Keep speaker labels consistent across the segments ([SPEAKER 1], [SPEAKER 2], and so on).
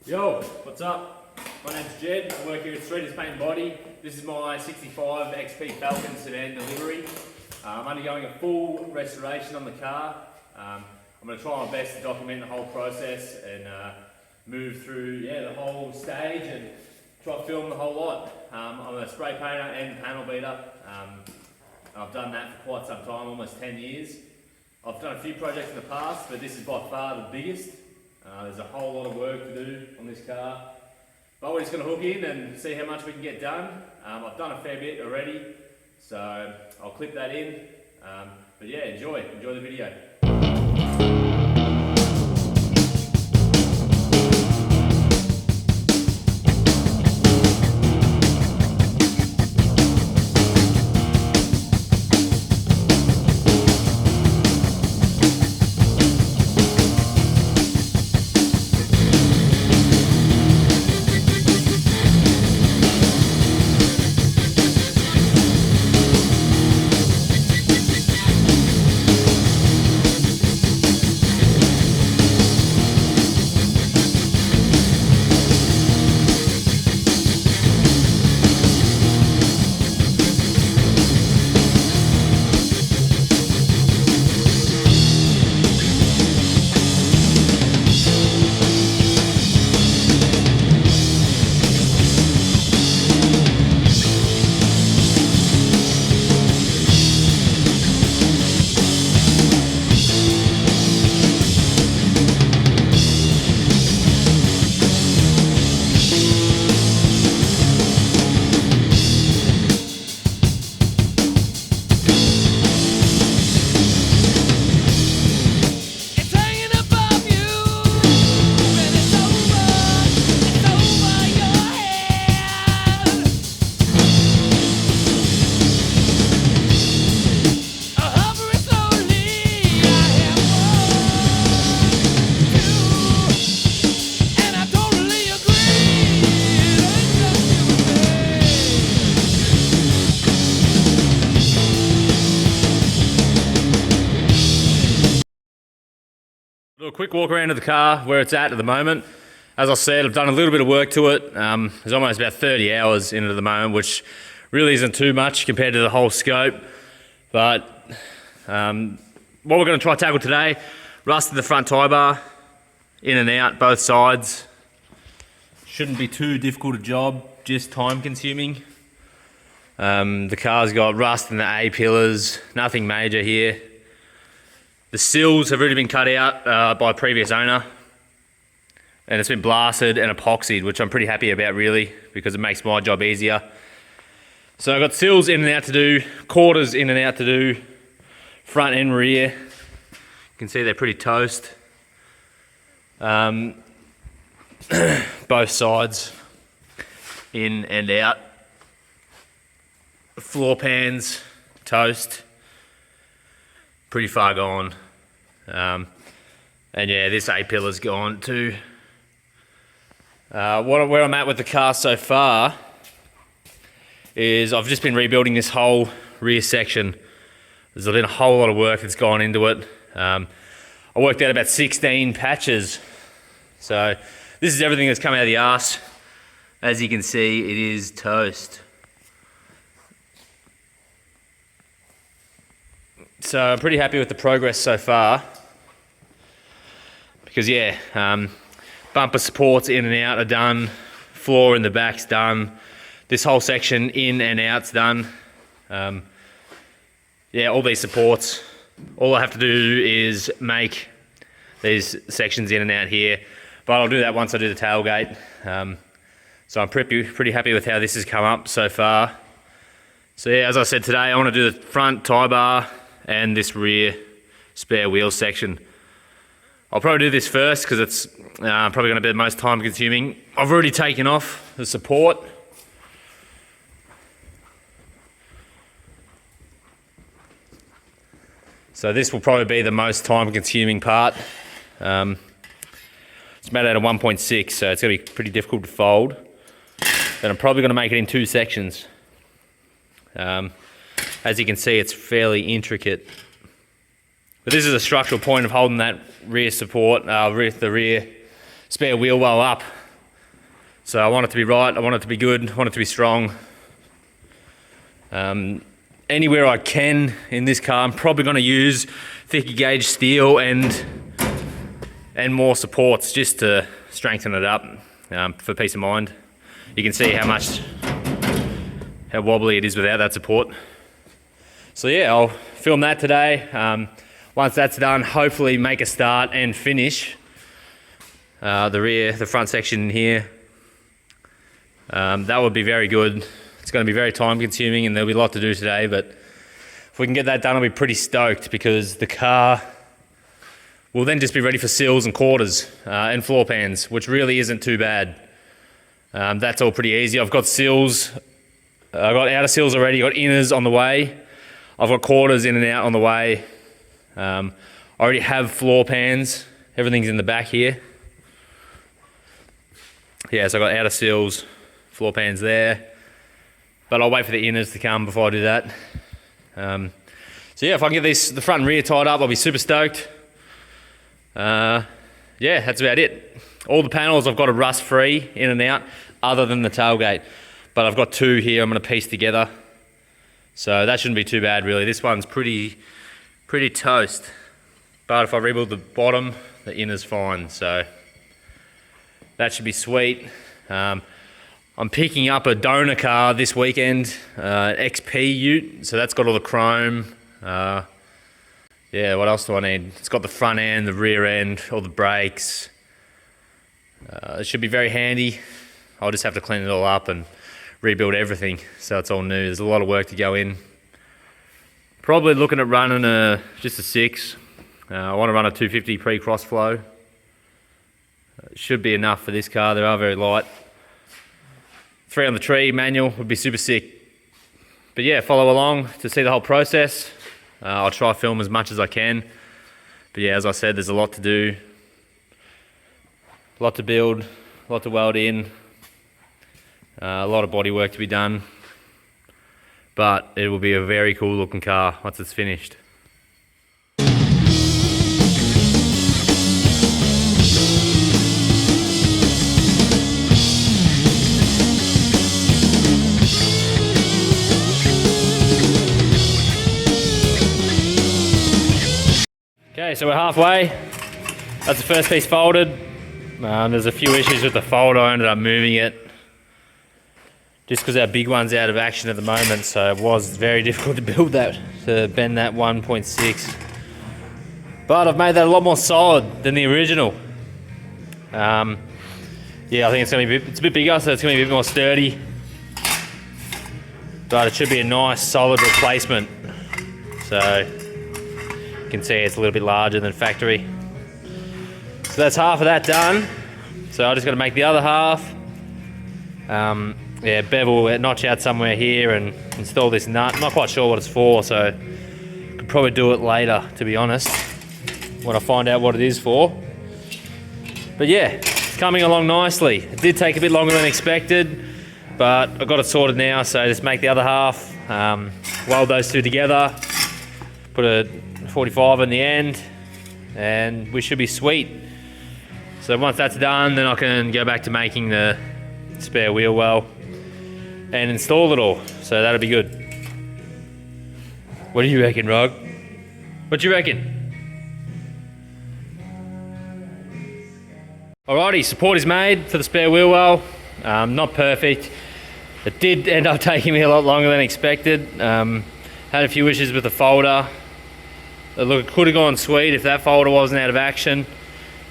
[SPEAKER 1] Yo, what's up? My name's Jed. I work here at Streeters Paint and Body. This is my 65 XP Falcon Sedan delivery. I'm undergoing a full restoration on the car. I'm going to try my best to document the whole process and move through the whole stage and try to film the whole lot. I'm a spray painter and panel beater. I've done that for quite some time, almost 10 years. I've done a few projects in the past, but this is by far the biggest. There's a whole lot of work to do on this car. But we're just going to hook in and see how much we can get done. I've done a fair bit already, so I'll clip that in. But yeah, enjoy the video. Do a quick walk around of the car, where it's at the moment. As I said, I've done a little bit of work to it. There's almost about 30 hours in it at the moment, which really isn't too much compared to the whole scope. But what we're going to try to tackle today, rusted the front tie bar, in and out, both sides. Shouldn't be too difficult a job, just time consuming. The car's got rust in the A-pillars, nothing major here. The sills have already been cut out by a previous owner, and it's been blasted and epoxied, which I'm pretty happy about really, because it makes my job easier. So I've got sills in and out to do, quarters in and out to do, front and rear. You can see they're pretty toast. Both sides, in and out. Floor pans, toast. Pretty far gone. And yeah, this A-pillar's gone too. Where I'm at with the car so far is I've just been rebuilding this whole rear section. There's been a whole lot of work that's gone into it. I worked out about 16 patches. So this is everything that's come out of the arse. As you can see, it is toast. So I'm pretty happy with the progress so far, because yeah, bumper supports in and out are done, floor in the back's done, this whole section in and out's done. Yeah, all these supports, all I have to do is make these sections in and out here, but I'll do that once I do the tailgate. So I'm pretty happy with how this has come up so far. So yeah, as I said today, I want to do the front tie bar and this rear spare wheel section. I'll probably do this first because it's probably going to be the most time consuming. I've already taken off the support. So this will probably be the most time consuming part. It's made out of 1.6, so it's going to be pretty difficult to fold. And I'm probably going to make it in two sections. As you can see, it's fairly intricate. But this is a structural point of holding that rear support, the rear spare wheel well up So I want it to be right, I want it to be good, I want it to be strong. Anywhere I can in this car, I'm probably going to use thicker gauge steel and more supports just to strengthen it up for peace of mind. You can see how wobbly it is without that support. So yeah, I'll film that today. Once that's done, hopefully make a start and finish the front section here. That would be very good. It's going to be very time consuming and there'll be a lot to do today, but if we can get that done, I'll be pretty stoked because the car will then just be ready for sills and quarters and floor pans, which really isn't too bad. That's all pretty easy. I've got sills, I've got outer sills already, I've got inners on the way. I've got quarters in and out on the way. I already have floor pans. Everything's in the back here. Yeah, so I've got outer sills, floor pans there. But I'll wait for the inners to come before I do that. So yeah, if I can get the front and rear tied up, I'll be super stoked. Yeah, that's about it. All the panels I've got are rust free in and out, other than the tailgate. But I've got two here I'm going to piece together. So that shouldn't be too bad really. This one's pretty toast. But if I rebuild the bottom, the inner's fine. So that should be sweet. I'm picking up a donor car this weekend, XP Ute, so that's got all the chrome. Yeah, what else do I need? It's got the front end, the rear end, all the brakes. It should be very handy. I'll just have to clean it all up and rebuild everything so it's all new. There's a lot of work to go in. Probably looking at running just a 6. I want to run a 250 pre-cross flow. It should be enough for this car. They are very light. 3 on the tree manual would be super sick. But yeah, follow along to see the whole process. I'll try film as much as I can. But yeah, as I said, there's a lot to do. A lot to build, a lot to weld in. A lot of body work to be done. But it will be a very cool looking car once it's finished. Okay, so we're halfway. That's the first piece folded. There's a few issues with the folder. I ended up moving it just because our big one's out of action at the moment, so it was very difficult to build that, to bend that 1.6. But I've made that a lot more solid than the original. Yeah, I think it's a bit bigger, so it's going to be a bit more sturdy. But it should be a nice solid replacement. So you can see it's a little bit larger than factory. So that's half of that done. So I just got to make the other half. Yeah, bevel notch out somewhere here and install this nut. I'm not quite sure what it's for, so could probably do it later, to be honest, when I find out what it is for. But yeah, it's coming along nicely. It did take a bit longer than expected, but I got it sorted now, so just make the other half, weld those two together, put a 45 in the end, and we should be sweet. So once that's done, then I can go back to making the spare wheel well and install it all. So that'll be good. What do you reckon, Rog? What do you reckon? Alrighty, support is made for the spare wheel well. Not perfect. It did end up taking me a lot longer than expected. Had a few issues with the folder. Look, it could have gone sweet if that folder wasn't out of action,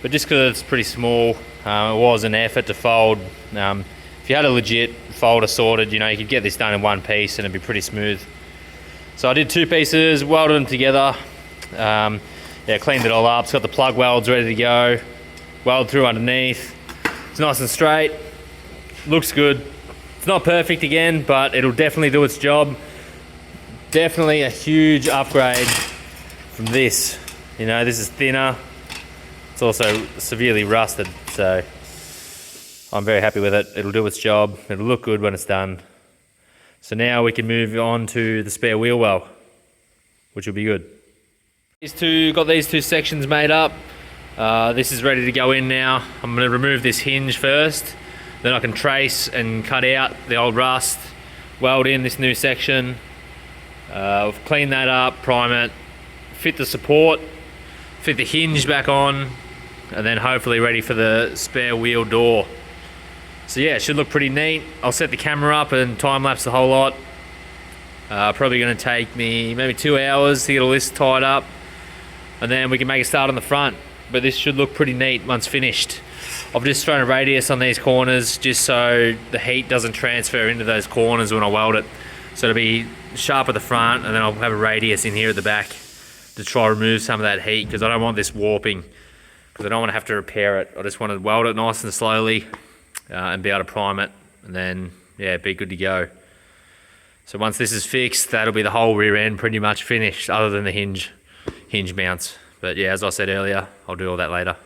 [SPEAKER 1] but just because it's pretty small, it was an effort to fold. If you had a legit folder sorted, you know, you could get this done in one piece and it'd be pretty smooth. So I did 2 pieces, welded them together. Yeah, cleaned it all up. It's got the plug welds ready to go. Weld through underneath. It's nice and straight. Looks good. It's not perfect again, but it'll definitely do its job. Definitely a huge upgrade from this. You know, this is thinner. It's also severely rusted, so I'm very happy with it. It'll do its job. It'll look good when it's done. So now we can move on to the spare wheel well, which will be good. Got these two sections made up. This is ready to go in now. I'm going to remove this hinge first. Then I can trace and cut out the old rust, weld in this new section, clean that up, prime it, fit the support, fit the hinge back on, and then hopefully ready for the spare wheel door. So yeah, it should look pretty neat. I'll set the camera up and time lapse the whole lot. Probably going to take me maybe 2 hours to get all this tied up, and then we can make a start on the front. But this should look pretty neat once finished. I've just thrown a radius on these corners just so the heat doesn't transfer into those corners when I weld it. So it'll be sharp at the front, and then I'll have a radius in here at the back to try to remove some of that heat, because I don't want this warping, because I don't want to have to repair it. I just want to weld it nice and slowly and be able to prime it, and then yeah, be good to go. So once this is fixed, that'll be the whole rear end pretty much finished, other than the hinge mounts. But yeah, as I said earlier, I'll do all that later.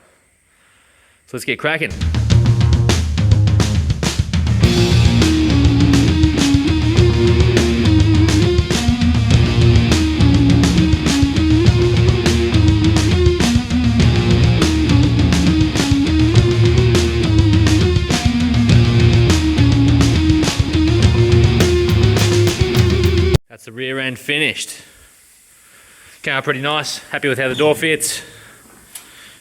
[SPEAKER 1] So let's get cracking. That's the rear end finished. Came out pretty nice. Happy with how the door fits.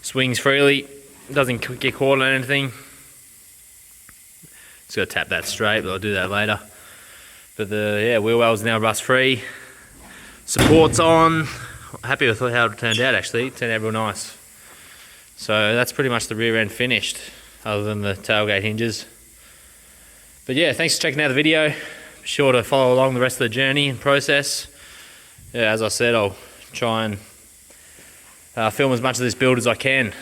[SPEAKER 1] Swings freely. Doesn't get caught on anything. Just got to tap that straight, but I'll do that later. But the wheel well's now rust free. Support's on. Happy with how it turned out actually. It turned out real nice. So that's pretty much the rear end finished, other than the tailgate hinges. But yeah, thanks for checking out the video. Be sure to follow along the rest of the journey and process. Yeah, as I said, I'll try and film as much of this build as I can.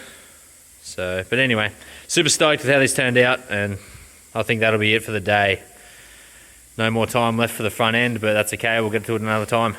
[SPEAKER 1] So, but anyway, super stoked with how this turned out, and I think that'll be it for the day. No more time left for the front end, but that's okay, we'll get to it another time.